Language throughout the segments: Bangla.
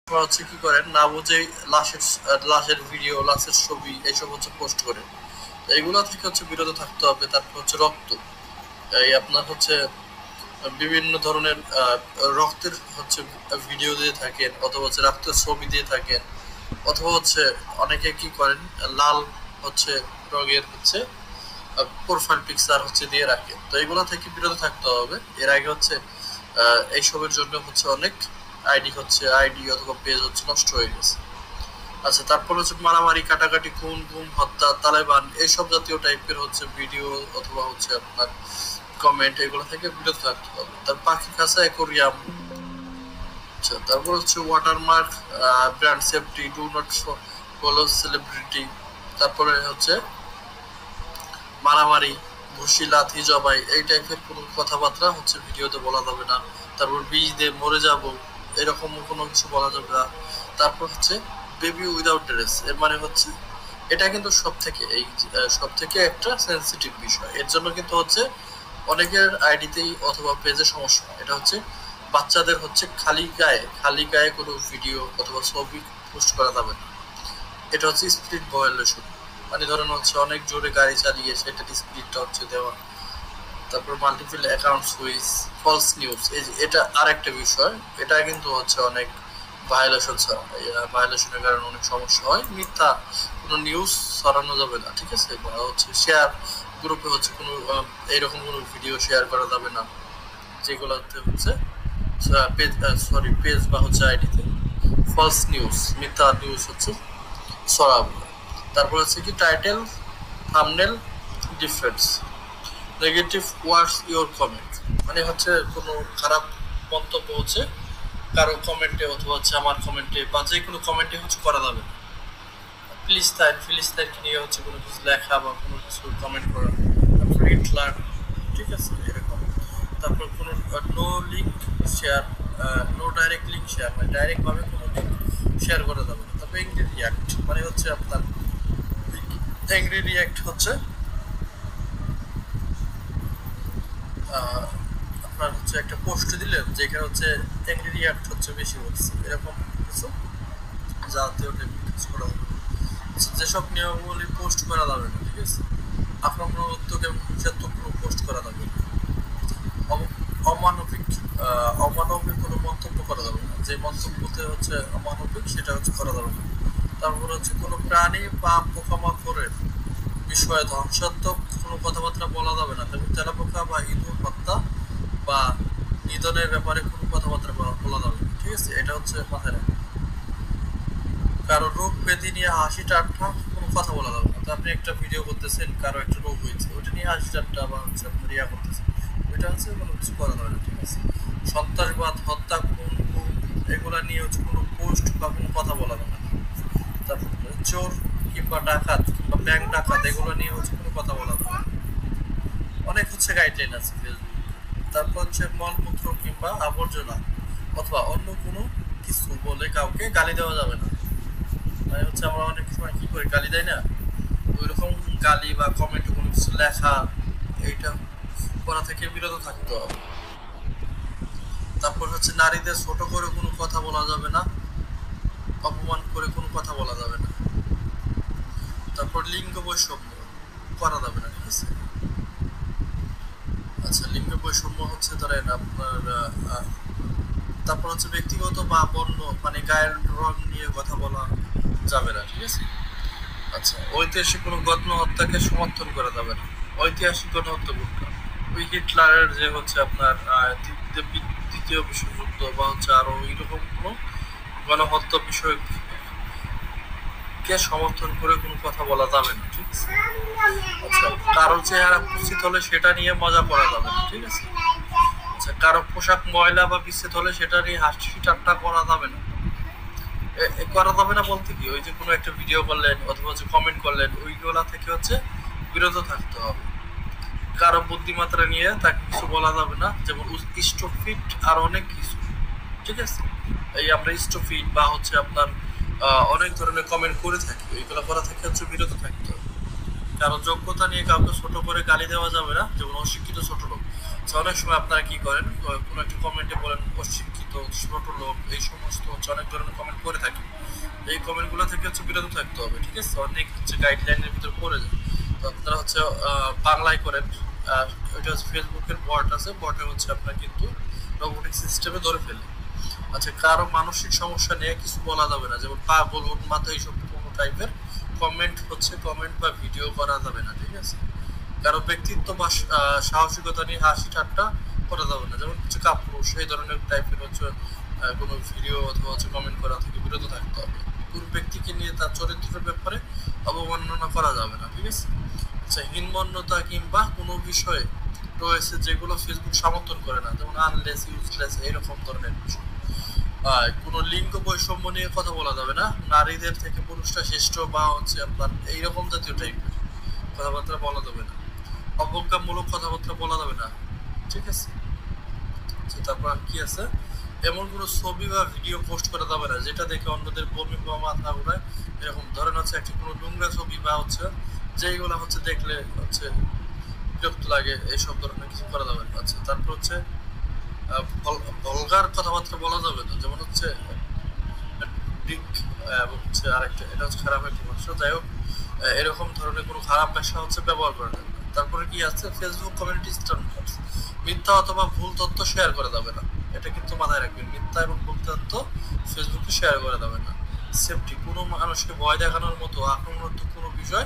হচ্ছে কি করেন না বুঝে লাশের ভিডিও, লাশের ছবি এইসব হচ্ছে পোস্ট করেন। এইগুলা থেকে হচ্ছে বিরত থাকতে হবে। তারপর হচ্ছে রক্ত, এই আপনার হচ্ছে বিভিন্ন ধরনের রক্তের হচ্ছে ভিডিও দিয়ে থাকেন, অথবা হচ্ছে রক্তের ছবি দিয়ে থাকেন, অথবা হচ্ছে অনেকে কি করেন লাল হচ্ছে রঙের হচ্ছে প্রোফাইল পিকচার হচ্ছে দিয়ে রাখেন। তো এইগুলা থেকে বিরত থাকতে হবে। এর আগে হচ্ছে এইসবের জন্য হচ্ছে অনেক আইডি অথবা পেজ হচ্ছে নষ্ট হয়ে গেছে। আচ্ছা, তারপর হচ্ছে মারামারি, কাটাকাটি, খুন, গুম, হত্যা, তালেবান এইসব জাতীয় টাইপের হচ্ছে ভিডিও অথবা হচ্ছে আপনার কমেন্ট, এগুলো থেকে বিরত থাকতে হবে। তার পাখি খাঁচা, অ্যাকোরিয়াম। আচ্ছা, তারপর হচ্ছে watermark, brand safety, do not follow celebrity. তারপরে হচ্ছে মারামারি, ঘুষি, লাথি, জবাই এই টাইপের কোনো কথাবার্তা হচ্ছে ভিডিওতে বলা যাবে না। তারপর বিষ দিয়ে মরে যাব এরকম কোনো কিছু বলা যাবে না। তারপর হচ্ছে বেবি উইদাউট ড্রেস, এর মানে হচ্ছে এটা কিন্তু সব থেকে একটা সেন্সিটিভ বিষয়। এর জন্য কিন্তু হচ্ছে অনেকের আইডিতেই অথবা পেজে সমস্যা। এটা হচ্ছে বাচ্চাদের হচ্ছে খালি গায়ে কোনো ভিডিও অথবা ছবি পোস্ট করা যাবে না। এটা হচ্ছে স্পিড ভায়োলেশন, মানে ধরেন হচ্ছে অনেক জোরে গাড়ি চালিয়ে সেটার স্পিডটা হচ্ছে দেওয়া। তারপর multiple account switch, false news, এটা আর একটা বিষয়। এটা কিন্তু হচ্ছে অনেক ভায়োলেশনের কারণে অনেক সমস্যা হয়। মিথ্যা কোনো নিউজ ছড়ানো যাবে না, ঠিক আছে? বা হচ্ছে শেয়ার গ্রুপে হচ্ছে কোনো এইরকম কোনো ভিডিও শেয়ার করা যাবে না যেগুলোতে হচ্ছে পেজ বা হচ্ছে আইডিতে ফলস নিউজ, মিথ্যা নিউজ হচ্ছে ছড়াবে। তারপর হচ্ছে কি title, thumbnail, difference, negative words your comment, মানে হচ্ছে কোনো খারাপ মন্তব্য হচ্ছে কারো কমেন্টে অথবা হচ্ছে আমার কমেন্টে বা যে কোনো কমেন্টে হচ্ছে করা যাবে না। ফিলিস্তাইনকে নিয়ে হচ্ছে কোনো কিছু লেখা বা কোনো কিছু কমেন্ট করা। তারপর হিটলার, ঠিক আছে, এরকম। তারপর কোনো no link share, no direct link share, মানে ডাইরেক্টভাবে কোনো লিঙ্ক শেয়ার করা যাবে না। তারপর অ্যাংরি রিয়াক্ট, মানে হচ্ছে আপনার অ্যাংরি রিয়াক্ট হচ্ছে আপনার হচ্ছে একটা পোস্ট দিলেন যেখানে হচ্ছে অ্যাংরি রিয়াক্ট হচ্ছে বেশি হচ্ছে, এরকম কিছু জাতীয় কিছু করা হবে। যেসব নিয়মাবলী পোস্ট করা যাবে না, ঠিক আছে? আপনার কোনো উদ্যোগে কোনো পোস্ট করা যাবে না। অমানবিক অমানবিক কোনো মন্তব্য করা যাবে না। যে মন্তব্যতে হচ্ছে অমানবিক সেটা হচ্ছে করা যাবে না। তারপর হচ্ছে কোনো প্রাণী বা পোকামাকড়ের বিষয়ে ধ্বংসাত্মক কোনো কথাবার্তা বলা যাবে না। তেমন তেলাপোকা বা ইঁদুর হত্যা বা নিধনের ব্যাপারে কোনো কথাবার্তা বলা যাবে না, ঠিক আছে? এটা হচ্ছে মাথায় রাখবেন। কারো রোগ ব্যাধি নিয়ে হাসি ঠাট্টা কোনো কথা বলা যাবে না। তো আপনি একটা ভিডিও করতেছেন, কারো একটা রোগ হয়েছে, ওইটা নিয়ে হাসি ঠাট্টা বা হচ্ছে আপনার করতেছেন, ওইটা হচ্ছে কোনো কিছু করা যাবে না, ঠিক আছে? সন্ত্রাসবাদ, হত্যা, খুন, গুম এগুলা নিয়ে হচ্ছে কোনো পোস্ট বা কোনো কথা বলা যাবে না। তারপর চোর কিংবা ডাকাত কিংবা ব্যাংক ডাকাত এগুলো নিয়ে হচ্ছে কোনো কথা বলা যাবে না। অনেক হচ্ছে গাইডলাইন আছে ফেসবুক। তারপর হচ্ছে মলমূত্র কিংবা আবর্জনা অথবা অন্য কোনো কিছু বলে কাউকে গালি দেওয়া যাবে না। মানে হচ্ছে আমরা অনেক সময় কি করি, গালি দেয় না, ওই রকম গালি বা কমেন্ট কোনো কিছু লেখা এইটা করা থেকে বিরত থাকতে হবে। তারপর হচ্ছে নারীদের ছোট করে কোনো কথা বলা যাবে না, অপমান করে কোনো কথা বলা যাবে না। তারপর লিঙ্গ বৈষম্য করা যাবে না, ঠিক আছে? আচ্ছা, লিঙ্গ বৈষম্য হচ্ছে ধরেন আপনার তারপর হচ্ছে ব্যক্তিগত বা বর্ণ মানে গায়ের রং নিয়ে কথা বলা যাবে না, ঠিক আছে? আচ্ছা, ঐতিহাসিক কোনো গণহত্যাকে সমর্থন করা যাবে না। ঐতিহাসিক গণহত্যা কোনটা? ওই হিটলারের যে হচ্ছে আপনার দ্বিতীয় বিশ্বযুদ্ধ বা হচ্ছে আরো এইরকম কোনো গণহত্যা বিষয়ক কে সমর্থন করে কোনো কথা বলা যাবে না, ঠিক আছে? আচ্ছা, কারো চেহারা কুৎসিত হলে সেটা নিয়ে মজা করা যাবে না, ঠিক আছে? আচ্ছা, কারো পোশাক ময়লা বা বিচ্ছেদ হলে সেটা নিয়ে হাসি ঠাট্টা করা যাবে না। করা যাবে না বলতে কি, ওই যে কোনো একটা ভিডিও করলেন অথবা হচ্ছে কমেন্ট করলেন, ওইগুলা থেকে হচ্ছে বিরত থাকতে হবে। কারো বুদ্ধিমাত্রা নিয়ে তাকে কিছু বলা যাবে না, যেমন স্টপিড আর অনেক কিছু, ঠিক আছে? এই আমরা স্টপিড বা হচ্ছে আপনার অনেক ধরনের কমেন্ট করে থাকি, ওইগুলো করা থেকে হচ্ছে বিরত থাকতে হবে। কারো যোগ্যতা নিয়ে কাউকে ছোট করে গালি দেওয়া যাবে না, যেমন অশিক্ষিত ছোট লোক। তো অনেক সময় আপনারা কি করেন, কোনো একটা কমেন্টে বলেন অশিক্ষিত, ছোট লোক, এই সমস্ত হচ্ছে অনেক ধরনের কমেন্ট করে থাকি। এই কমেন্টগুলো থেকে হচ্ছে বিরত থাকতে হবে, ঠিক আছে? অনেক হচ্ছে গাইডলাইনের ভিতরে পড়ে যায়। তো আপনারা হচ্ছে বাংলায় করেন। আর ওইটা হচ্ছে ফেসবুকের বট আছে, বটে হচ্ছে আপনার কিন্তু রোবোটিক সিস্টেমে ধরে ফেলে। আচ্ছা, কারো মানসিক সমস্যা নিয়ে কিছু বলা যাবে না, যেমন পাগল, উন্মাদ, এইসব কোনো টাইপের কমেন্ট বা ভিডিও করা যাবে না, ঠিক আছে? কারো ব্যক্তিত্ব বা সাহসিকতা নিয়ে হাসি ঠাট্টা করা যাবে না, যেমন কিছু কাপুরুষ এই ধরনের টাইপের হচ্ছে কোনো ভিডিও অথবা হচ্ছে কমেন্ট করা থেকে বিরত থাকতে হবে। কোন ব্যক্তিকে নিয়ে তার চরিত্রের ব্যাপারে অবমাননা করা যাবে না, ঠিক আছে? আচ্ছা, হীনমন্যতা কিংবা কোনো বিষয়ে রয়েছে যেগুলো ফেসবুক সমর্থন করে না, যেমন আনলেস, ইউজলেস, এইরকম ধরনের বিষয়। কোনো লিঙ্গ বৈষম্য নিয়ে কথা বলা যাবে না, নারীদের থেকে পুরুষরা শ্রেষ্ঠ বা হচ্ছে আপনার এইরকম জাতীয় টাইপের কথাবার্তা বলা যাবে না, অবজ্ঞামূলক কথাবার্তা বলা যাবে না, ঠিক আছে? তারপর আর কি আছে, এমন কোনো ছবি বা ভিডিও পোস্ট করা যাবে না যেটা দেখে অন্যদের বমি বা মাথা ঘোরায়, এরকম ধরেন হচ্ছে একটি কোনো নোংরা ছবি বা হচ্ছে যেইগুলো হচ্ছে দেখলে হচ্ছে বিরক্ত লাগে, এইসব ধরনের কিছু করা যাবে না। আচ্ছা, তারপর হচ্ছে ভলগার কথাবার্তা বলা যাবে না, যেমন হচ্ছে ডিক এবং হচ্ছে আরেকটা, এটা হচ্ছে খারাপ একটা ভাষা। যাই হোক, এরকম ধরনের কোনো খারাপ ভাষা হচ্ছে ব্যবহার করা যাবে না। তারপরে কি আছে, ফেসবুক কমিউনিটি স্ট্যান্ডার্ড, মিথ্যা অথবা ভুল তথ্য শেয়ার করা যাবে না, এটা কিন্তু মাথায় রাখবেন। মিথ্যা এবং ভুল তথ্য ফেসবুকে শেয়ার করা যাবে না। সেফটি, কোনো মানুষকে ভয় দেখানোর মতো আক্রমণাত্মক কোনো বিষয়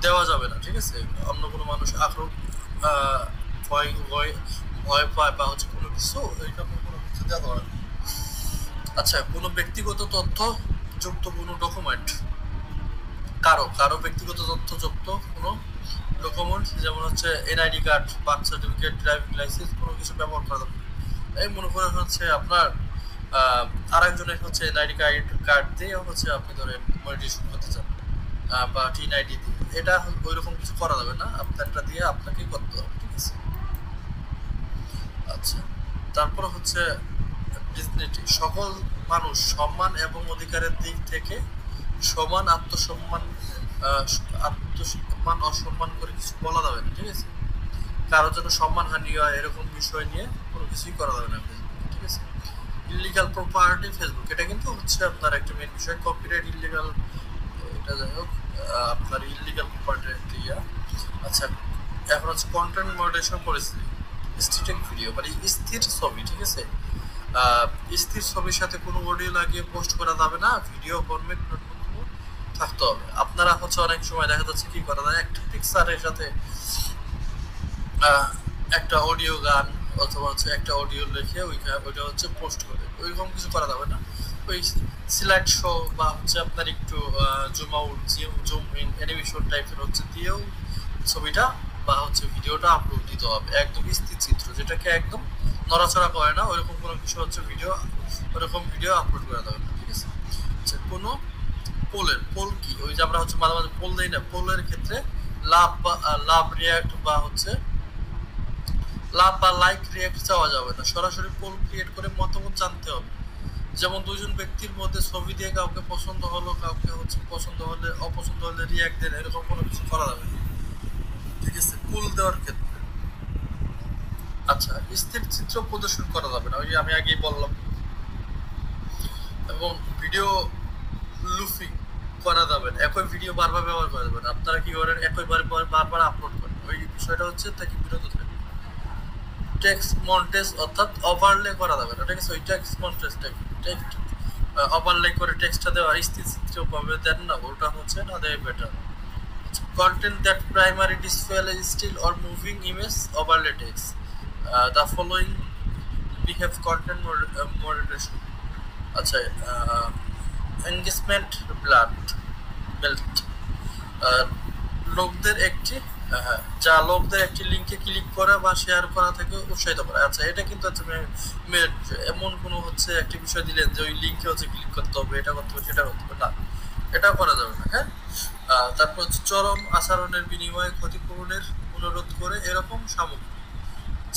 দেওয়া যাবে না, ঠিক আছে? অন্য কোনো মানুষ ভয় ভয় ভয় পায় বা হচ্ছে কোনো কিছু, এইরকম কোনো কিছু দেওয়া যাবে না। আচ্ছা, কোনো ব্যক্তিগত তথ্য যুক্ত কোনো ডকুমেন্ট, কারো কারো ব্যক্তিগত তথ্য যুক্ত কোনো ডকুমেন্ট, যেমন হচ্ছে NID card, birth certificate, driving licence, কোনো কিছু ব্যবহার করা যাবে না। এই মনে করেন হচ্ছে আপনার আরেকজনের হচ্ছে এনআইডি কার্ড দিয়ে হচ্ছে আপনি ধরেন মনিটাইজেশন করতে চান, বা টিন আইডি দিয়ে, এটা ওই রকম কিছু করা যাবে না, আপনারটা দিয়ে আপনাকেই করতে হবে, ঠিক আছে? আচ্ছা, তারপর হচ্ছে ডিগনিটি, সকল মানুষ সম্মান এবং অধিকারের দিক থেকে সমান, আত্মসম্মান অসম্মান করে কিছু বলা যাবে না, ঠিক আছে? কারো যেন সম্মানহানি হয় এরকম বিষয় নিয়ে কোনো কিছুই করা যাবে না ফেসবুকে, ঠিক আছে? ইলিগাল প্রপার্টি ফেসবুক, এটা কিন্তু হচ্ছে আপনার একটা মেন বিষয়, কপিরাইট, ইলিগাল, এটা যাই হোক, আপনার ইলিগাল প্রপার্টির একটা ইয়া। আচ্ছা, এখন হচ্ছে কন্টেন্ট মডারেশন পরিস্থিতি, স্ট্যাটিক ভিডিও মানে স্থির ছবি, ঠিক আছে? স্থির ছবির সাথে কোনো অডিও লাগিয়ে পোস্ট করা যাবে না, ভিডিও ফরম্যাট থাকতে হবে। আপনারা হচ্ছে অনেক সময় দেখা যাচ্ছে কি করা যায়, একটা পিকচারের সাথে একটা অডিও গান অথবা হচ্ছে একটা অডিও লিখে ওইটা হচ্ছে পোস্ট করে, ওইরকম কিছু করা যাবে না। ওই স্লাইড শো বা হচ্ছে আপনার একটু zoom out, zoom in, animation টাইপের হচ্ছে দিয়েও ছবিটা বা হচ্ছে ভিডিওটা আপলোড দিতে হবে, একদম স্থির চিত্র যেটাকে একদম নড়াচড়া করে না, ওইরকম কোনো কিছু হচ্ছে ওরকম ভিডিও আপলোড করা যাবে না, ঠিক আছে? আচ্ছা, কোনো পোল কি, ওই যে আমরা হচ্ছে মাঝে মাঝে পোল দেই না, পোলের ক্ষেত্রে লাভ রিয়াক্ট বা হচ্ছে লাভ বা লাইক রিয়াক্ট চাওয়া যাবে না, সরাসরি পোল ক্রিয়েট করে মতামত জানতে হবে। যেমন দুজন ব্যক্তির মধ্যে ছবি দিয়ে কাউকে পছন্দ হলো, কাউকে হচ্ছে পছন্দ হলে অপছন্দ হলে রিয়াক্ট দেন, এরকম কোনো কিছু করা যাবে না, ঠিক আছে? পোল দেওয়ার ক্ষেত্রে। আচ্ছা, স্থির চিত্র প্রদর্শন করা যাবে না, ওই আমি আগেই বললাম। এবং ভিডিও লুফিং করা যাবে না, একই ভিডিও বারবার ব্যবহার করা যাবে না। আপনারা কি করেন, একই বারবার আপলোড করেন, ওই বিষয়টা হচ্ছে তাকে বিরত থাকবে। টেক্সট মন্টেজ অর্থাৎ ওভারলে করা যাবে না, ঠিক আছে? ওই টেক্সট মন্টেজটা টেক্সট ওভারলে করে টেক্সটটা দেওয়া, স্থির চিত্র পাবে দেন না, ওটা হচ্ছে না দেয় better. Content that primary display still or moving image overlay text, the following behave content moderation. আচ্ছা, এনগেজমেন্ট বেল্ট, লোকদের একটি যা লোকদের একটি লিঙ্কে ক্লিক করা বা শেয়ার করা থেকে উৎসাহিত করা। আচ্ছা, এটা কিন্তু হচ্ছে এমন কোনো হচ্ছে একটি বিষয় দিলেন যে ওই লিঙ্কে হচ্ছে ক্লিক করতে হবে, এটা করতে হবে, সেটা করতে হবে না, এটা করা যাবে না, হ্যাঁ? তারপর হচ্ছে চরম আচরণের বিনিময়ে ক্ষতিপূরণের অনুরোধ করে এরকম সামগ্রী,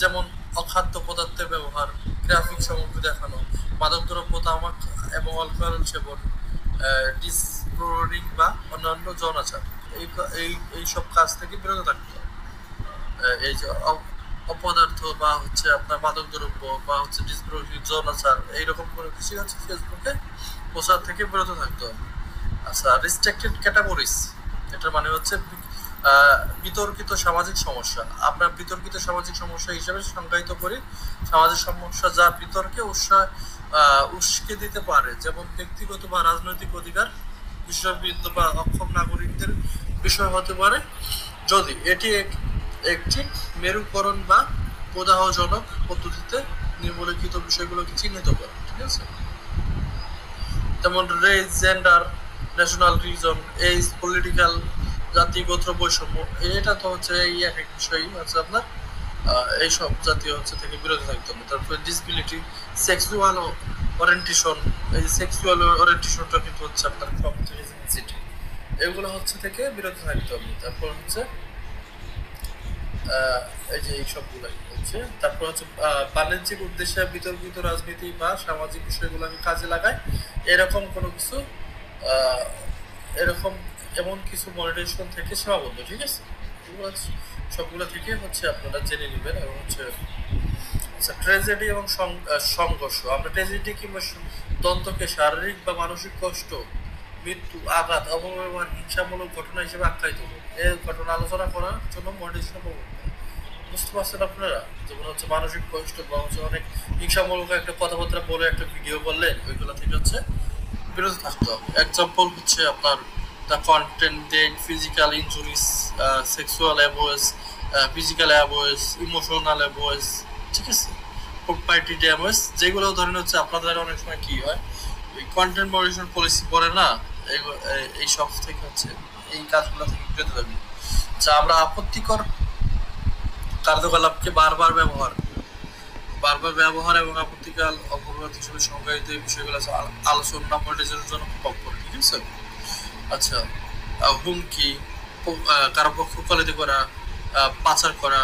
যেমন অখাদ্য পদার্থের ব্যবহার, গ্রাফিক সামগ্রী দেখানো, মাদকদ্রব্য, তামাক এবং অ্যালকোহল সেবন, ডিসক্লোরিং বা অন্যান্য যৌনাচার, এই এই এইসব কাজ থেকে বিরত থাকতে হবে। এই যে অপদার্থ বা হচ্ছে আপনার মাদক দ্রব্য বা হচ্ছে ডিসপ্রোসিভ যৌনাচার এইরকম কোনো কিছু হচ্ছে ফেসবুকে প্রচার থেকে বিরত থাকতে হবে। আচ্ছা, রিস্ট্রিক্টেড ক্যাটাগরিজ, এটার মানে হচ্ছে বিতর্কিত সামাজিক সমস্যা। আমরা বিতর্কিত সামাজিক সমস্যা হিসেবে সংজ্ঞায়িত করি সামাজিক সমস্যা যা বিতর্কে উস্কে দিতে পারে, যেমন ব্যক্তিগত বা রাজনৈতিক অধিকার, বিষয়বৃত্ত বা অক্ষম নাগরিকদের বিষয় হতে পারে, যদি এটি একটি মেরুকরণ বা প্রদাহজনক পদ্ধতিতে নিম্নলিখিত বিষয়গুলোকে চিহ্নিত করে। ঠিক আছে, যেমন race, gender, national reason, age, political, জাতি, গোত্র বৈষম্য, এটা তো হচ্ছে এই এক এক বিষয়ই হচ্ছে আপনার এইসব জাতীয় হচ্ছে থেকে বিরত থাকতে হবে। তারপরে ডিসবিলিটি, সেক্সুয়াল ওরিয়েন্টেশন, এই সেক্সুয়াল ওরিয়েন্টেশনটা কিন্তু হচ্ছে আপনার কমিউনিটি, এগুলো হচ্ছে থেকে বিরত থাকতে হবে। তারপর হচ্ছে এই যে এই সবগুলাই হচ্ছে, তারপর হচ্ছে বাণিজ্যিক উদ্দেশ্যে বিতর্কিত রাজনীতি বা সামাজিক বিষয়গুলো আমি কাজে লাগাই, এরকম কোনো কিছু আহ, এরকম এমন কিছু মনিটাইজেশন থেকে সীমাবদ্ধ। ঠিক আছে, এগুলো সবগুলো থেকে হচ্ছে আপনারা জেনে নেবেন। এবং হচ্ছে আচ্ছা, ট্র্যাজেডি এবং সংঘর্ষ, আমরা ট্র্যাজেডি কিংবা দ্বন্দ্বকে শারীরিক বা মানসিক কষ্ট, মৃত্যু, আঘাত, অপব্যবহার, হিংসামূলক ঘটনা হিসেবে আখ্যায়িত করব। এই ঘটনা আলোচনা করার জন্য মনিটাইজেশন পাবো। বুঝতে পারছেন আপনারা? যেমন হচ্ছে মানসিক কষ্ট বা হচ্ছে অনেক হিংসামূলক একটা কথাবার্তা বলে একটা ভিডিও করলে ওইগুলো থেকে হচ্ছে বিরত থাকতে হবে। এক্সাম্পল হচ্ছে আপনার the content then physical injuries, sexual abuse, physical abuse, emotional abuse, ঠিক আছে, প্রপার্টি ড্যামেজ, যেগুলো ধরেন হচ্ছে আপনাদের অনেক সময় কি হয় ওই কন্টেন্ট মডারেশন পলিসি পড়ে না, এই সব থেকে হচ্ছে এই কাজগুলো থেকে বিরত থাকবে। যা আমরা আপত্তিকর কার্যকলাপকে বারবার ব্যবহার এবং আপত্তিকাল অপরাধ হিসেবে সংজ্ঞায়িত এই বিষয়গুলো আছে আলোচনা মনিটাইজেশনের জন্য পপ করে। ঠিক আছে, আচ্ছা, হুমকি, কারো পক্ষ কলিতে করা, পাচার করা,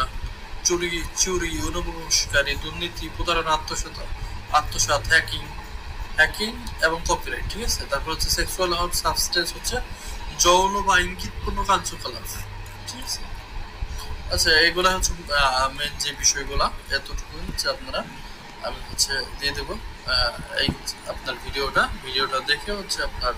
চুরি, অনুপ্রবেশকারী, দুর্নীতি, প্রতারণা, আত্মসাৎ, হ্যাকিং এবং কপিরাইট। ঠিক আছে, তারপর হচ্ছে সেক্সুয়াল সাবস্টেন্স হচ্ছে যৌন বা ইঙ্গিতপূর্ণ কার্যকলাপ। ঠিক আছে, আচ্ছা, এগুলা হচ্ছে মেন যে বিষয়গুলা, এতটুকু হচ্ছে আপনারা আমি হচ্ছে দিয়ে দেবো। এই আপনার ভিডিওটা দেখে হচ্ছে আপনার